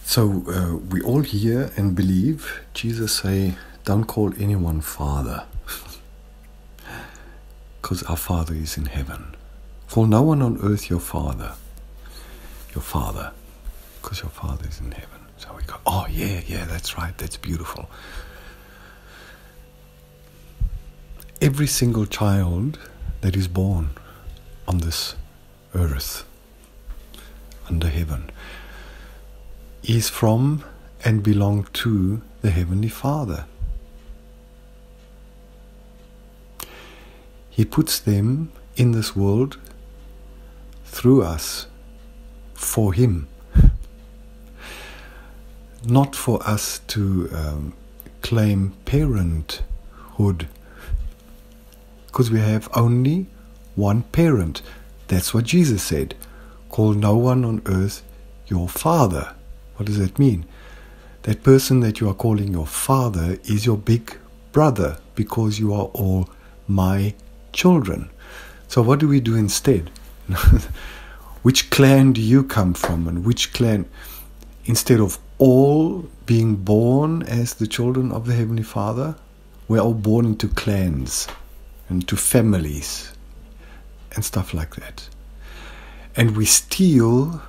So we all hear and believe Jesus say, don't call anyone Father, because our Father is in heaven. Call no one on earth your Father, because your Father is in heaven. So we go, oh yeah, that's right, that's beautiful. Every single child that is born on this earth, under heaven, is from and belong to the Heavenly Father. He puts them in this world through us, for Him. Not for us to claim parenthood, because we have only one parent. That's what Jesus said. Call no one on earth your Father. What does that mean? That person that you are calling your father is your big brother, because you are all my children. So what do we do instead? Which clan do you come from, and which clan? Instead of all being born as the children of the Heavenly Father, we're all born into clans and to families and stuff like that. And we steal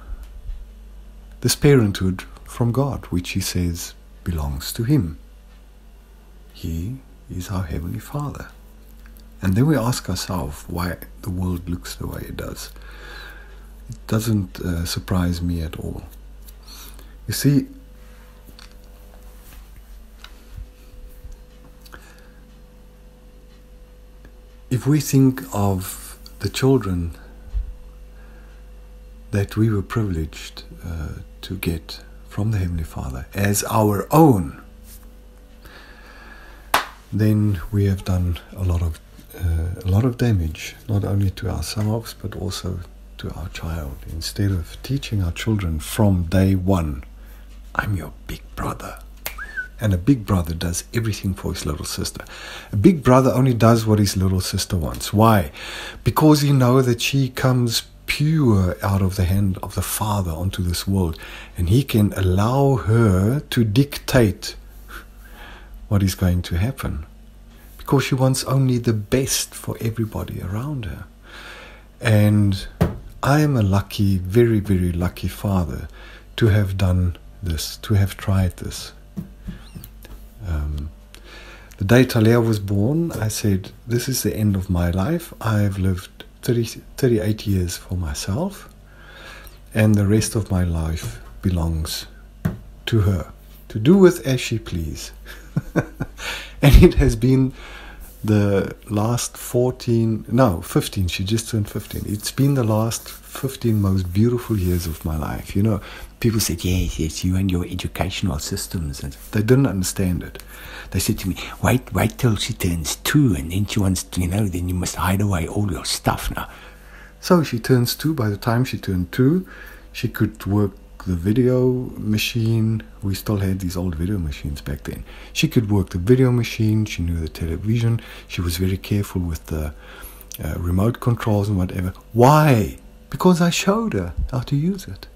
this parenthood from God, which He says belongs to Him. He is our Heavenly Father. And then we ask ourselves why the world looks the way it does. It doesn't surprise me at all. You see, if we think of the children that we were privileged to get from the Heavenly Father as our own, then we have done a lot of damage, not only to ourselves but also to our child. Instead of teaching our children from day one, I'm your big brother. And a big brother does everything for his little sister. A big brother only does what his little sister wants. Why? Because he knows that she comes pure out of the hand of the Father onto this world, and he can allow her to dictate what is going to happen, because she wants only the best for everybody around her. And I am a lucky, very, very lucky father to have done this, to have tried this. The day Talia was born, I said, this is the end of my life. I've lived 38 years for myself, and the rest of my life belongs to her, to do with as she please. And it has been the last 15, she just turned 15. It's been the last 15 most beautiful years of my life. You know, people said, yes, you and your educational systems. And they didn't understand it. They said to me, wait till she turns 2, and then she wants to, then you must hide away all your stuff now. So she turns 2. By the time she turned 2, she could work the video machine. We still had these old video machines back then. She could work the video machine. She knew the television. She was very careful with the remote controls and whatever. Why? Because I showed her how to use it.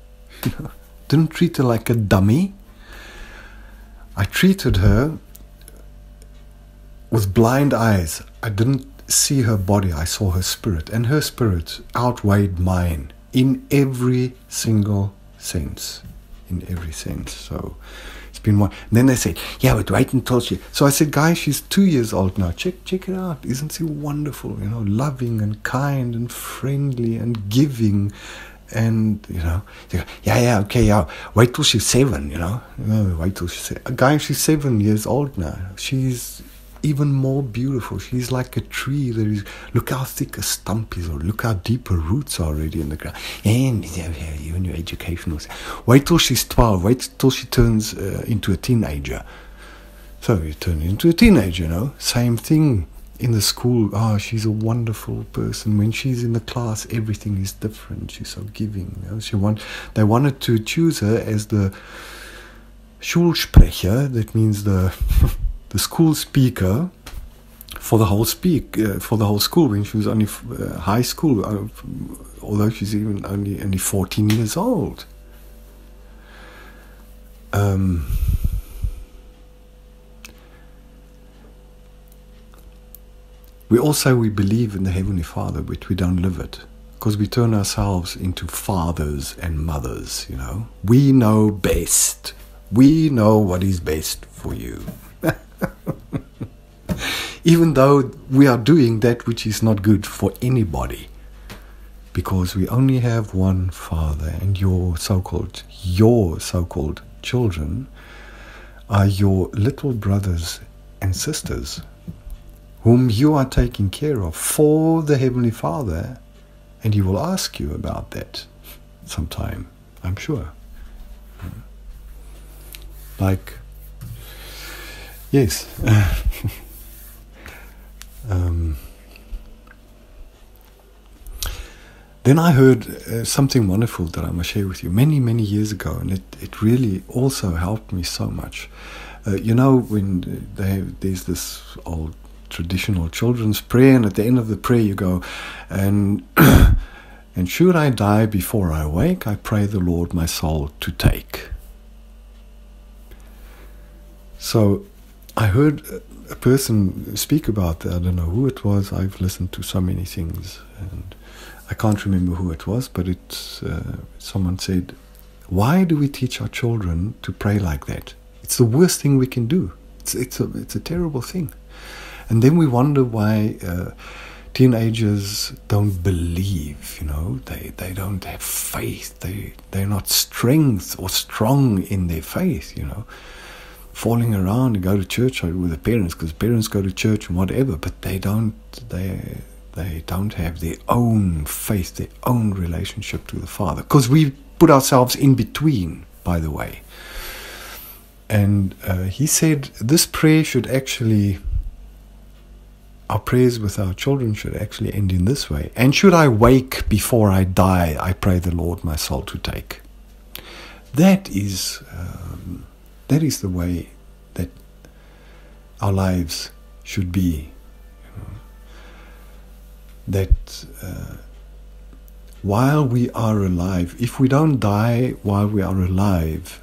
Didn't treat her like a dummy. I treated her with blind eyes. I didn't see her body, I saw her spirit, and her spirit outweighed mine in every single sense. So it's been one. And then they said, yeah, but wait until she. So I said, guys, she's 2 years old now. Check it out. Isn't she wonderful? Loving and kind and friendly and giving. And they go, okay, wait till she's 7. Wait till she's 7. Guys, she's 7 years old now. She's even more beautiful. She's like a tree that is, look how thick a stump is, or look how deep her roots are already in the ground. And you and your educational. Wait till she's 12. Wait till she turns into a teenager. So you turn into a teenager, Same thing in the school. Oh, she's a wonderful person. When she's in the class, everything is different. She's so giving. They wanted to choose her as the Schulsprecher. That means the school speaker for the whole school when she was only high school, although she's even only 14 years old. we all say we believe in the Heavenly Father, but we don't live it. Because we turn ourselves into fathers and mothers, you know. We know best. We know what is best for you. Even though we are doing that which is not good for anybody. Because we only have one Father, and your so-called children are your little brothers and sisters, whom you are taking care of for the Heavenly Father. And He will ask you about that sometime, I'm sure. Like, yes. Then I heard something wonderful that I must share with you many, many years ago, and it really also helped me so much. You know, when there's this old traditional children's prayer, and at the end of the prayer you go, and should I die before I wake, I pray the Lord my soul to take. So I heard a person speak about that. I don't know who it was. I've listened to so many things, and I can't remember who it was, but someone said, why do we teach our children to pray like that? It's the worst thing we can do. It's a terrible thing. And then we wonder why teenagers don't believe, you know, they don't have faith, they're not strong in their faith, you know, falling around and go to church with the parents, because parents go to church and whatever, but they don't have their own faith, their own relationship to the Father, because we put ourselves in between, by the way. And he said this prayer should actually, our prayers with our children should actually end in this way. And should I wake before I die, I pray the Lord my soul to take. That is the way that our lives should be. You know? That while we are alive, if we don't die while we are alive,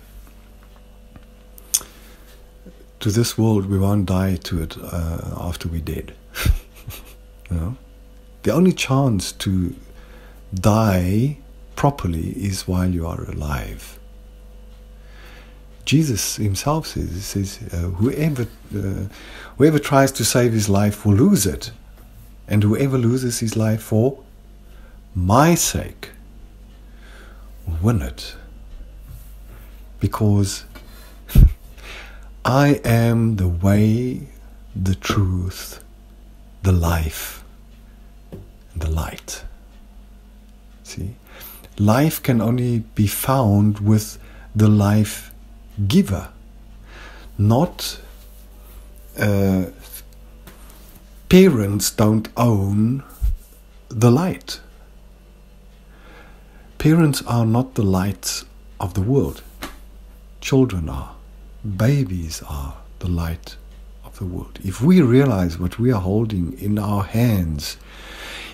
to this world, we won't die to it after we're dead. You know? The only chance to die properly is while you are alive. Jesus himself says, whoever tries to save his life will lose it, and whoever loses his life for my sake will win it. Because I am the way, the truth, the life, and the light. See? Life can only be found with the life giver, not parents don't own the light. Parents are not the light of the world. Children are. Babies are the light of the world. If we realize what we are holding in our hands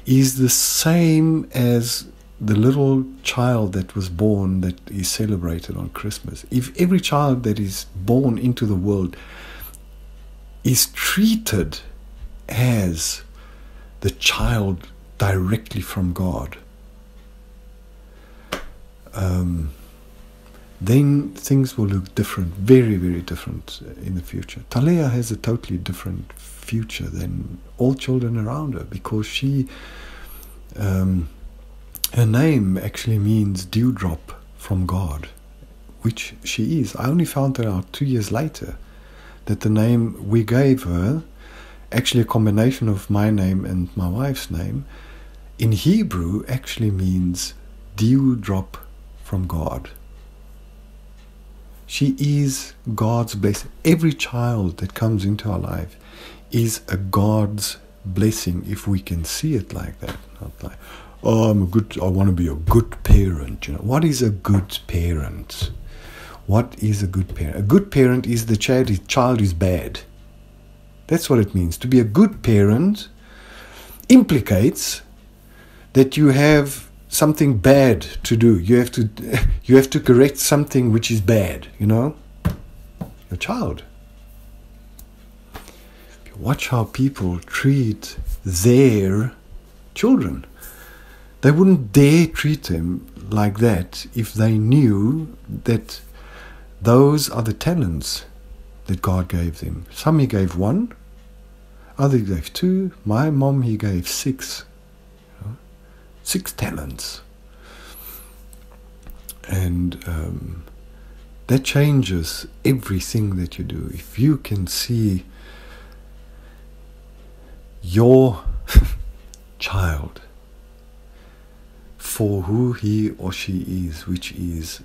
is the same as the little child that was born that is celebrated on Christmas. If every child that is born into the world is treated as the child directly from God, then things will look different, very, very different in the future. Talea has a totally different future than all children around her, because she, her name actually means dewdrop from God, which she is. I only found that out 2 years later, that the name we gave her, actually a combination of my name and my wife's name, in Hebrew actually means dewdrop from God. She is God's blessing. Every child that comes into our life is a God's blessing, if we can see it like that. Not like, oh, I want to be a good parent. You know, what is a good parent? What is a good parent? A good parent is the child is bad. That's what it means. To be a good parent implicates that you have something bad to do. You have to correct something which is bad, you know. your child. Watch how people treat their children. They wouldn't dare treat them like that if they knew that those are the talents that God gave them. Some He gave 1, others He gave 2. My mom, He gave 6. 6 talents. And that changes everything that you do. If you can see your child for who he or she is, which is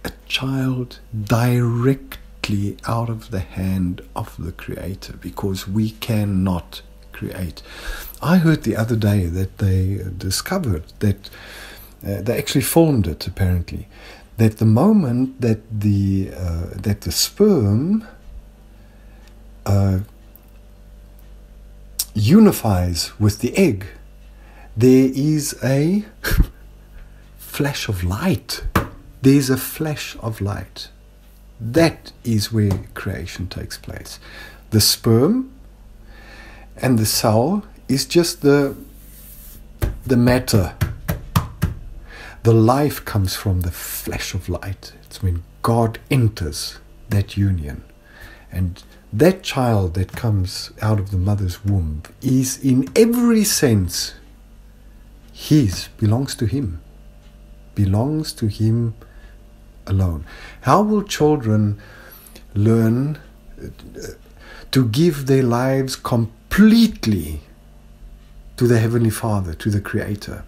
a child directly out of the hand of the Creator, because we cannot create. I heard the other day that they discovered that they actually filmed it, apparently, that the moment that the sperm unifies with the egg, there is a flash of light. There's a flash of light. That is where creation takes place. The sperm and the cell is just the matter. The life comes from the flash of light. It's when God enters that union. And that child that comes out of the mother's womb is in every sense his, belongs to him alone. How will children learn to give their lives completely to the Heavenly Father, to the Creator,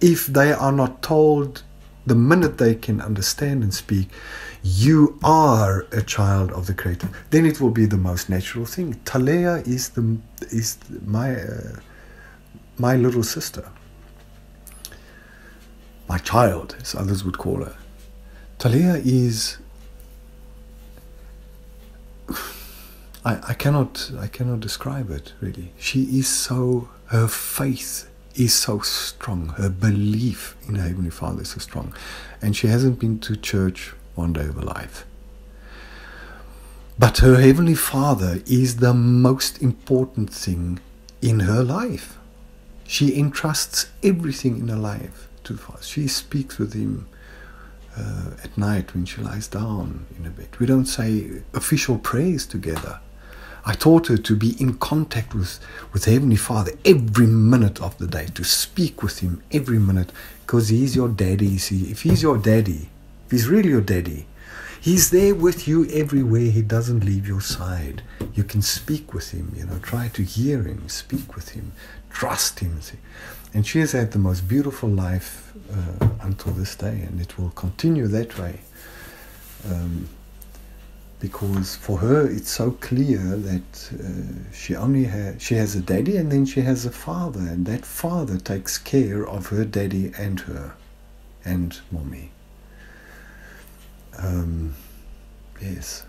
if they are not told the minute they can understand and speak, you are a child of the Creator? Then it will be the most natural thing. Talea is my little sister, my child, as others would call her. Talea is, I cannot describe it really. She is so, her faith is so strong, her belief in her Heavenly Father is so strong, and she hasn't been to church one day of her life. But her Heavenly Father is the most important thing in her life. She entrusts everything in her life to the Father. She speaks with Him at night when she lies down in her bed. We don't say official prayers together. I taught her to be in contact with Heavenly Father every minute of the day, to speak with Him every minute, because He's your daddy. See, if He's your daddy, if He's really your daddy, He's there with you everywhere. He doesn't leave your side. You can speak with Him, try to hear Him, speak with Him, trust Him. See? And she has had the most beautiful life until this day, and it will continue that way. Because for her it's so clear that she has a daddy, and then she has a father, and that father takes care of her daddy and her and mommy. Yes.